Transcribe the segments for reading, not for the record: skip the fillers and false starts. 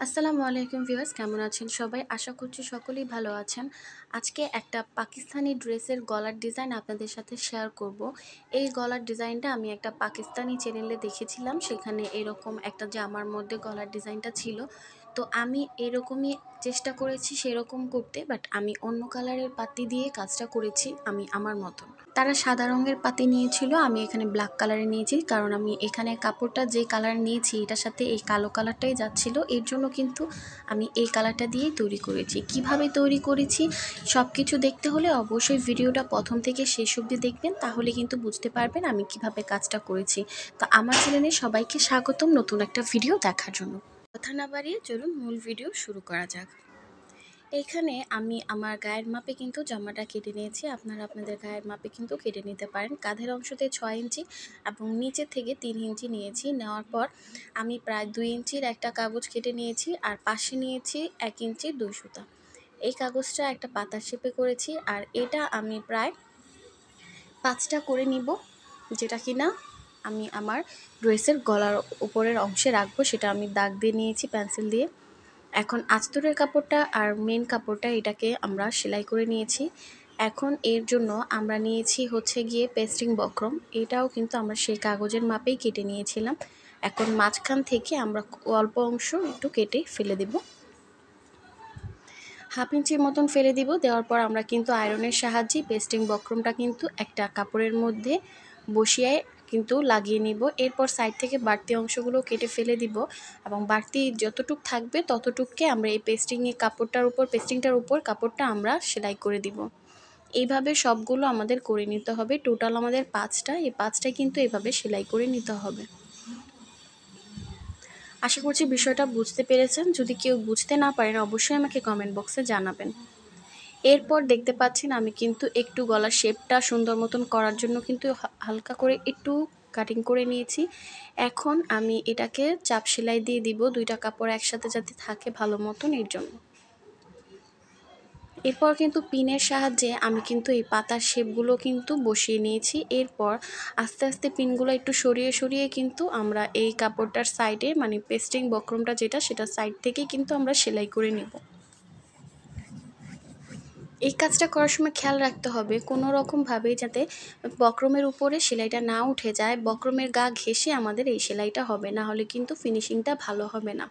আসসালামু আলাইকুম ভিউয়ার্স, কেমন আছেন সবাই? আশা করছি সকলেই ভালো আছেন। আজকে একটা পাকিস্তানি ড্রেসের গলার ডিজাইন আপনাদের সাথে শেয়ার করব। এই গলার ডিজাইনটা আমি একটা পাকিস্তানি চ্যানেলে দেখেছিলাম, সেখানে এরকম একটা জামার মধ্যে গলার ডিজাইনটা ছিল। তো আমি এরকমই চেষ্টা করেছি সেরকম করতে, বাট আমি অন্য কালারের পাতি দিয়ে কাজটা করেছি আমি আমার মতন। তারা সাদা রঙের পাতি নিয়েছিল, আমি এখানে ব্ল্যাক কালারে নিয়েছি, কারণ আমি এখানে কাপড়টা যে কালার নিয়েছি এটার সাথে এই কালো কালারটাই যাচ্ছিল, এর জন্য কিন্তু আমি এই কালারটা দিয়েই তৈরি করেছি। কিভাবে তৈরি করেছি সব কিছু দেখতে হলে অবশ্যই ভিডিওটা প্রথম থেকে শেষ অবধি দেখবেন, তাহলে কিন্তু বুঝতে পারবেন আমি কিভাবে কাজটা করেছি। তো আমার চ্যানেলে সবাইকে স্বাগতম নতুন একটা ভিডিও দেখার জন্য। কথা না বাড়িয়ে চলুন মূল ভিডিও শুরু করা যাক। এইখানে আমি আমার গায়ের মাপে কিন্তু জামাটা কেটে নিয়েছি। আপনারা আপনাদের গায়ের মাপে কিন্তু কেটে নিতে পারেন। কাঁধের অংশতে 6 ইঞ্চি এবং নিচে থেকে 3 ইঞ্চি নিয়েছি। নেওয়ার পর আমি প্রায় 2 ইঞ্চির একটা কাগজ কেটে নিয়েছি, আর পাশে নিয়েছি 1 ইঞ্চি 2 সুতা। এই কাগজটা একটা পাতার শেপে করেছি, আর এটা আমি প্রায় 5টা করে নিব, যেটা কিনা আমি আমার ড্রেসের গলার উপরের অংশে রাখবো। সেটা আমি দাগ দিয়ে নিয়েছি পেন্সিল দিয়ে। এখন আস্তরের কাপড়টা আর মেন কাপড়টা এটাকে আমরা সেলাই করে নিয়েছি। এখন এর জন্য আমরা নিয়েছি হচ্ছে গিয়ে পেস্টিং বক্রম। এটাও কিন্তু আমরা সেই কাগজের মাপেই কেটে নিয়েছিলাম। এখন মাঝখান থেকে আমরা অল্প অংশ একটু কেটে ফেলে দেব, 1/2 ইঞ্চির মতন ফেলে দিব। দেওয়ার পর আমরা কিন্তু আয়রনের সাহায্যে পেস্টিং বক্রমটা কিন্তু একটা কাপড়ের মধ্যে বসিয়ে কিন্তু লাগিয়ে নিব। এরপর সাইড থেকে বাড়তি অংশগুলো কেটে ফেলে দিব, এবং বাড়তি যতটুক থাকবে ততটুককে আমরা এই পেস্টিংটার উপর কাপড়টা আমরা সেলাই করে দিব। এইভাবে সবগুলো আমাদের করে নিতে হবে। টোটাল আমাদের 5টা, এই 5টাই কিন্তু এভাবে সেলাই করে নিতে হবে। আশা করছি বিষয়টা বুঝতে পেরেছেন। যদি কেউ বুঝতে না পারেন অবশ্যই আমাকে কমেন্ট বক্সে জানাবেন। এরপর দেখতে পাচ্ছেন আমি কিন্তু একটু গলার শেপটা সুন্দর মতন করার জন্য কিন্তু হালকা করে একটু কাটিং করে নিয়েছি। এখন আমি এটাকে চাপ সেলাই দিয়ে দিব, 2টা কাপড় একসাথে যাতে থাকে ভালো মতন, এর জন্য। এরপর কিন্তু পিনের সাহায্যে আমি কিন্তু এই পাতার শেপগুলো কিন্তু বসিয়ে নিয়েছি। এরপর আস্তে আস্তে পিনগুলো একটু সরিয়ে সরিয়ে কিন্তু আমরা এই কাপড়টার সাইডে, মানে পেস্টিং বক্রমটা যেটা, সেটা সাইড থেকেই কিন্তু আমরা সেলাই করে নিব। এই কাজটা করার সময় খেয়াল রাখতে হবে কোনো রকমভাবেই যাতে বক্রমের উপরে সেলাইটা না উঠে যায়। বক্রমের গা ঘেঁষে আমাদের এই সেলাইটা হবে, না হলে কিন্তু ফিনিশিংটা ভালো হবে না।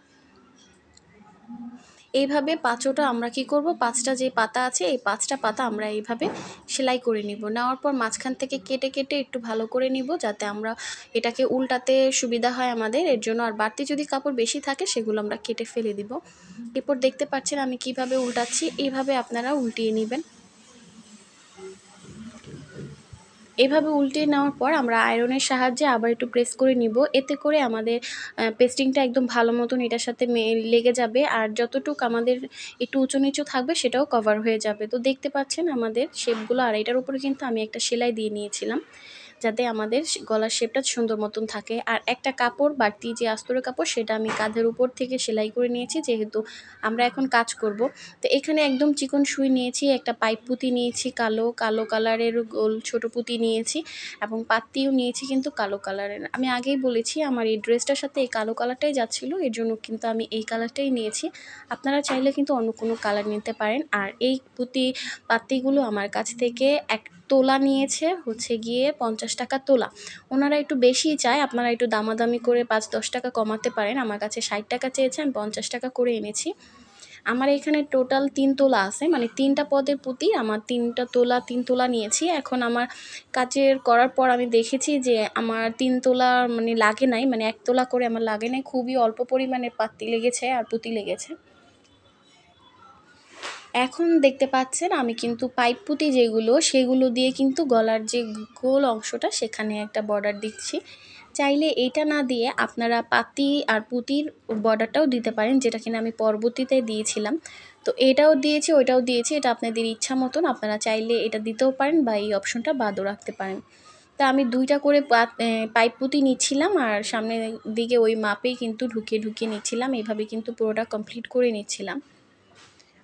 এইভাবে পাঁচোটা আমরা কি করব, 5টা যে পাতা আছে এই 5টা পাতা আমরা এইভাবে সেলাই করে নিব। নেওয়ার পর মাঝখান থেকে কেটে কেটে একটু ভালো করে নিব, যাতে আমরা এটাকে উল্টাতে সুবিধা হয় আমাদের, এর জন্য। আর বাড়তি যদি কাপড় বেশি থাকে সেগুলো আমরা কেটে ফেলে দিব। এরপর দেখতে পাচ্ছেন আমি কিভাবে উল্টাচ্ছি, এইভাবে আপনারা উল্টিয়ে নেবেন। এভাবে উল্টিয়ে নেওয়ার পর আমরা আয়রনের সাহায্যে আবার একটু প্রেস করে নিব। এতে করে আমাদের পেস্টিংটা একদম ভালো মতন এটার সাথে লেগে যাবে, আর যতটুক আমাদের একটু উঁচু নিচু থাকবে সেটাও কভার হয়ে যাবে। তো দেখতে পাচ্ছেন আমাদের শেপগুলো, আর এটার উপরে কিন্তু আমি একটা সেলাই দিয়ে নিয়েছিলাম, যাতে আমাদের গলার শেপটা সুন্দর মতন থাকে। আর একটা কাপড় বাড়তি যে আস্তরের কাপড়, সেটা আমি কাঁধের উপর থেকে সেলাই করে নিয়েছি, যেহেতু আমরা এখন কাজ করব। তো এখানে একদম চিকন সুই নিয়েছি, একটা পাইপ পুঁতি নিয়েছি, কালো কালো কালারের গোল ছোট পুঁতি নিয়েছি, এবং পাত্তিও নিয়েছি কিন্তু কালো কালারের। আমি আগেই বলেছি আমার এই ড্রেসটার সাথে এই কালো কালারটাই যাচ্ছিল, এর জন্য কিন্তু আমি এই কালারটাই নিয়েছি। আপনারা চাইলে কিন্তু অন্য কোনো কালার নিতে পারেন। আর এই পাত্তিগুলো আমার কাছ থেকে 1 তোলা নিয়েছে হচ্ছে গিয়ে 50 টাকা তোলা। ওনারা একটু বেশিই চায়, আপনারা একটু দামাদামি করে 5-10 টাকা কমাতে পারেন। আমার কাছে 60 টাকা চেয়েছে, আমি 50 টাকা করে এনেছি। আমার এখানে টোটাল 3 তোলা আছে, মানে 3টা পদের পুঁতি আমার 3 তোলা নিয়েছি। এখন আমার কাজের করার পর আমি দেখেছি যে আমার 3 তোলা মানে লাগে নাই, মানে 1 তোলা করে আমার লাগে নাই, খুবই অল্প পরিমাণে পাত্তি লেগেছে আর পুঁতি লেগেছে। এখন দেখতে পাচ্ছেন আমি কিন্তু পাইপ পুঁতি যেগুলো, সেগুলো দিয়ে কিন্তু গলার যে গোল অংশটা সেখানে একটা বর্ডার দিচ্ছি। চাইলে এইটা না দিয়ে আপনারা পাতি আর পুঁতির বর্ডারটাও দিতে পারেন, যেটা কিনা আমি পরবর্তীতে দিয়েছিলাম। তো এটাও দিয়েছি ওইটাও দিয়েছি, এটা আপনাদের ইচ্ছা মতন, আপনারা চাইলে এটা দিতেও পারেন বা এই অপশনটা বাদও রাখতে পারেন। তা আমি 2টা করে পাইপ পুঁতি নিচ্ছিলাম, আর সামনের দিকে ওই মাপেই কিন্তু ঢুকিয়ে ঢুকিয়ে নিচ্ছিলাম। এইভাবে কিন্তু পুরোটা কমপ্লিট করে নিচ্ছিলাম।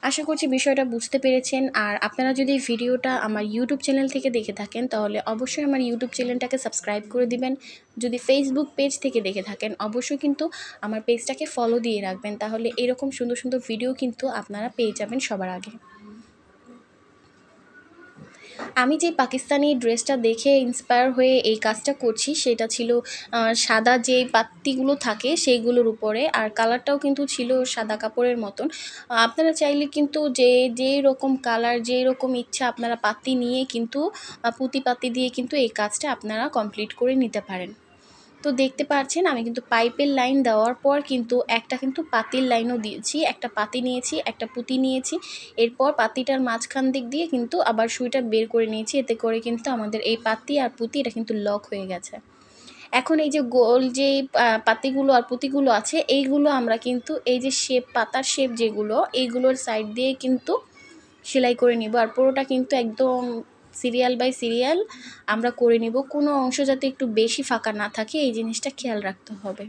আশা করছি বিষয়টা বুঝতে পেরেছেন। আর আপনারা যদি ভিডিওটা আমার ইউটিউব চ্যানেল থেকে দেখে থাকেন তাহলে অবশ্যই আমার ইউটিউব চ্যানেলটাকে সাবস্ক্রাইব করে দিবেন। যদি ফেসবুক পেজ থেকে দেখে থাকেন অবশ্যই কিন্তু আমার পেজটাকে ফলো দিয়ে রাখবেন, তাহলে এরকম সুন্দর সুন্দর ভিডিও কিন্তু আপনারা পেয়ে যাবেন সবার আগে। আমি যে পাকিস্তানি ড্রেসটা দেখে ইন্সপায়ার হয়ে এই কাজটা করছি সেটা ছিল সাদা যে পাত্তিগুলো থাকে সেইগুলোর উপরে, আর কালারটাও কিন্তু ছিল সাদা কাপড়ের মতন। আপনারা চাইলে কিন্তু যে রকম কালার যেই রকম ইচ্ছা আপনারা পাত্তি নিয়ে কিন্তু পুঁতি পাত্তি দিয়ে কিন্তু এই কাজটা আপনারা কমপ্লিট করে নিতে পারেন। তো দেখতে পাচ্ছেন আমি কিন্তু পাইপের লাইন দেওয়ার পর কিন্তু একটা কিন্তু পাতির লাইনও দিয়েছি, একটা পাতি নিয়েছি, একটা পুঁতি নিয়েছি। এরপর পাতিটার মাঝখান দিক দিয়ে কিন্তু আবার সুইটা বের করে নিয়েছি, এতে করে কিন্তু আমাদের এই পাতি আর পুঁতি এটা কিন্তু লক হয়ে গেছে। এখন এই যে গোল যে পাতিগুলো আর পুঁতিগুলো আছে এইগুলো আমরা কিন্তু এই যে শেপ পাতার শেপ যেগুলো এইগুলোর সাইড দিয়ে কিন্তু সেলাই করে নিব। আর পুরোটা কিন্তু একদম সিরিয়াল বাই সিরিয়াল আমরা করে নিব, কোনো অংশ যাতে একটু বেশি ফাঁকা না থাকে এই জিনিসটা খেয়াল রাখতে হবে।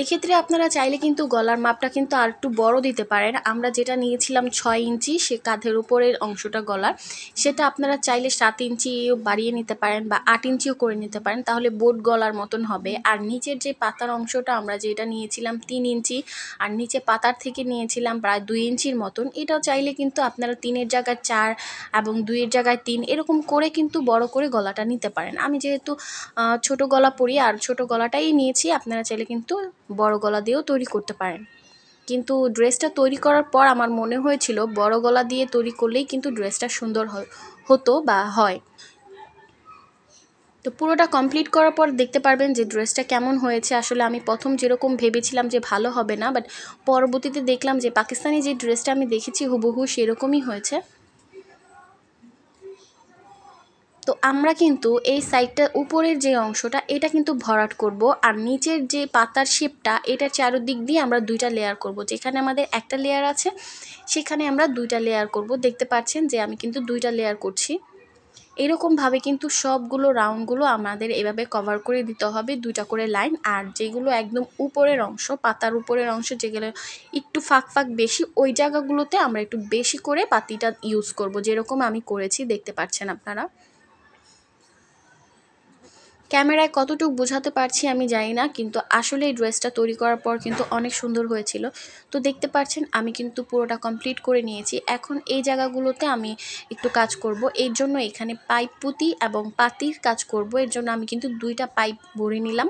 এক্ষেত্রে আপনারা চাইলে কিন্তু গলার মাপটা কিন্তু আর একটু বড় দিতে পারেন। আমরা যেটা নিয়েছিলাম 6 ইঞ্চি সে কাঁধের উপরের অংশটা গলার, সেটা আপনারা চাইলে 7 ইঞ্চিও বাড়িয়ে নিতে পারেন বা 8 ইঞ্চিও করে নিতে পারেন, তাহলে বোট গলার মতন হবে। আর নিচের যে পাতার অংশটা আমরা যেটা নিয়েছিলাম 3 ইঞ্চি আর নিচে পাতার থেকে নিয়েছিলাম প্রায় 2 ইঞ্চির মতন, এটাও চাইলে কিন্তু আপনারা 3-এর জায়গায় 4 এবং 2-এর জায়গায় 3 এরকম করে কিন্তু বড় করে গলাটা নিতে পারেন। আমি যেহেতু ছোট গলা পরি আর ছোট গলাটাই নিয়েছি, আপনারা চাইলে কিন্তু বড় গলা দিয়েও তৈরি করতে পারেন। কিন্তু ড্রেসটা তৈরি করার পর আমার মনে হয়েছিল বড় গলা দিয়ে তৈরি করলেই কিন্তু ড্রেসটা সুন্দর হতো বা হয়। তো পুরোটা কমপ্লিট করার পর দেখতে পারবেন যে ড্রেসটা কেমন হয়েছে। আসলে আমি প্রথম যেরকম ভেবেছিলাম যে ভালো হবে না, বাট পরবর্তীতে দেখলাম যে পাকিস্তানি যে ড্রেসটা আমি দেখেছি হুবহু সেরকমই হয়েছে। তো আমরা কিন্তু এই সাইডটা উপরের যে অংশটা এটা কিন্তু ভরাট করব, আর নিচের যে পাতার শেপটা এটা চারদিক দিয়ে আমরা 2টা লেয়ার করব। যেখানে আমাদের একটা লেয়ার আছে সেখানে আমরা 2টা লেয়ার করব। দেখতে পাচ্ছেন যে আমি কিন্তু 2টা লেয়ার করছি। এরকমভাবে কিন্তু সবগুলো রাউন্ডগুলো আমাদের এভাবে কভার করে দিতে হবে 2টা করে লাইন। আর যেগুলো একদম উপরের অংশ পাতার উপরের অংশ যেগুলো একটু ফাঁক ফাঁক বেশি ওই জায়গাগুলোতে আমরা একটু বেশি করে পাতিটা ইউজ করব, যেরকম আমি করেছি দেখতে পাচ্ছেন আপনারা। ক্যামেরায় কতটুকু বোঝাতে পারছি আমি জানি না, কিন্তু আসলে এই ড্রেসটা তৈরি করার পর কিন্তু অনেক সুন্দর হয়েছিল। তো দেখতে পাচ্ছেন আমি কিন্তু পুরোটা কমপ্লিট করে নিয়েছি। এখন এই জায়গাগুলোতে আমি একটু কাজ করব, এর জন্য এখানে পাইপ পুঁতি এবং পাতির কাজ করব। এর জন্য আমি কিন্তু 2টা পাইপ ভরে নিলাম,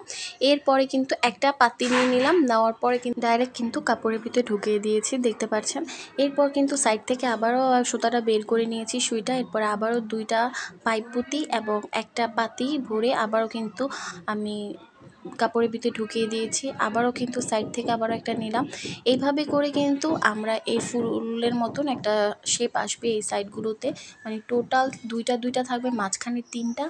এরপরে কিন্তু একটা পাতি নিয়ে নিলাম, নেওয়ার পরে কিন্তু ডাইরেক্ট কিন্তু কাপড়ের ভিতরে ঢুকিয়ে দিয়েছি দেখতে পাচ্ছেন। এরপর কিন্তু সাইড থেকে আবারও সুতাটা বের করে নিয়েছি সুইটা, এরপরে আবারও 2টা পাইপ পুঁতি এবং একটা পাতি ভরে আবারও কিন্তু আমি কাপড়ের ভিতরে ঢুকিয়ে দিয়েছি। আবারও কিন্তু সাইড থেকে আবারও একটা নিলাম। এইভাবে করে কিন্তু আমরা এই ফুলের মতন একটা শেপ আসবে এই সাইডগুলোতে, মানে টোটাল 2টা থাকবে, মাঝখানে 3টা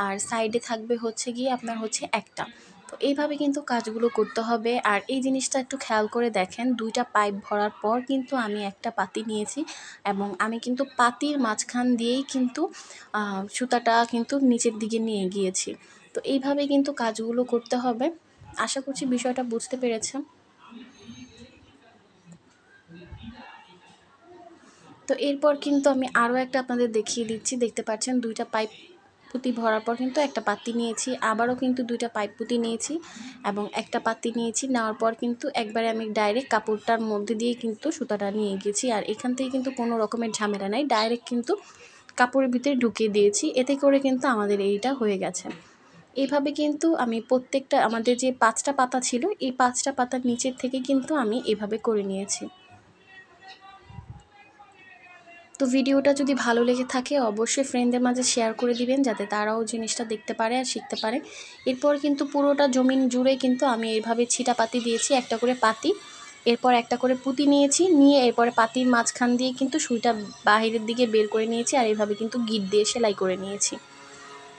আর সাইডে থাকবে হচ্ছে গিয়ে আপনার হচ্ছে একটা। তো এইভাবে কিন্তু কাজগুলো করতে হবে। আর এই জিনিসটা একটু খেয়াল করে দেখেন, 2টা পাইপ ভরার পর কিন্তু আমি একটা পাতি নিয়েছি এবং আমি কিন্তু পাতির মাঝখান দিয়েই কিন্তু সুতাটা কিন্তু নিচের দিকে নিয়ে গিয়েছি। তো এইভাবে কিন্তু কাজগুলো করতে হবে। আশা করছি বিষয়টা বুঝতে পেরেছেন। তো এরপর কিন্তু আমি আরও একটা আপনাদের দেখিয়ে দিচ্ছি, দেখতে পাচ্ছেন 2টা পাইপ পুঁতি ভরার পর কিন্তু একটা পাতি নিয়েছি, আবারও কিন্তু 2টা পাইপ পুঁতি নিয়েছি এবং একটা পাতি নিয়েছি। নেওয়ার পর কিন্তু একবারে আমি ডাইরেক্ট কাপড়টার মধ্যে দিয়ে কিন্তু সুতাটা নিয়ে গেছি। আর এখান থেকে কিন্তু কোনো রকমের ঝামেলা নাই, ডাইরেক্ট কিন্তু কাপড়ের ভিতরে ঢুকিয়ে দিয়েছি, এতে করে কিন্তু আমাদের এইটা হয়ে গেছে। এইভাবে কিন্তু আমি প্রত্যেকটা আমাদের যে 5টা পাতা ছিল এই 5টা পাতার নিচের থেকে কিন্তু আমি এভাবে করে নিয়েছি। তো ভিডিওটা যদি ভালো লেগে থাকে অবশ্যই ফ্রেন্ডদের মাঝে শেয়ার করে দিবেন যাতে তারাও জিনিসটা দেখতে পারে আর শিখতে পারে। এরপর কিন্তু পুরোটা জমিন জুড়ে কিন্তু আমি এইভাবে ছিটা পাতি দিয়েছি, একটা করে পাতি, এরপর একটা করে পুঁতি নিয়েছি, নিয়ে এরপরে পাতির মাঝখান দিয়ে কিন্তু সুইটা বাহিরের দিকে বের করে নিয়েছি আর এইভাবে কিন্তু গিট দিয়ে সেলাই করে নিয়েছি।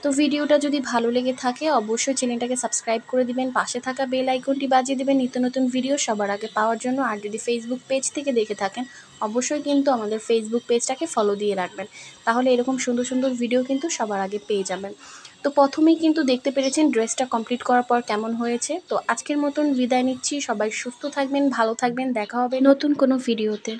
তো ভিডিওটা যদি ভালো লেগে থাকে অবশ্যই চ্যানেলটাকে সাবস্ক্রাইব করে দিবেন, পাশে থাকা বেল আইকনটি বাজিয়ে দিবেন নিত্য নতুন ভিডিও সবার আগে পাওয়ার জন্য। আর যদি ফেসবুক পেজ থেকে দেখে থাকেন অবশ্যই কিন্তু আমাদের ফেসবুক পেজটাকে ফলো দিয়ে রাখবেন, তাহলে এরকম সুন্দর সুন্দর ভিডিও কিন্তু সবার আগে পেয়ে যাবেন। তো প্রথমেই কিন্তু দেখতে পেরেছেন ড্রেসটা কমপ্লিট করার পর কেমন হয়েছে। তো আজকের মতন বিদায় নিচ্ছি, সবাই সুস্থ থাকবেন, ভালো থাকবেন, দেখা হবে নতুন কোনো ভিডিওতে।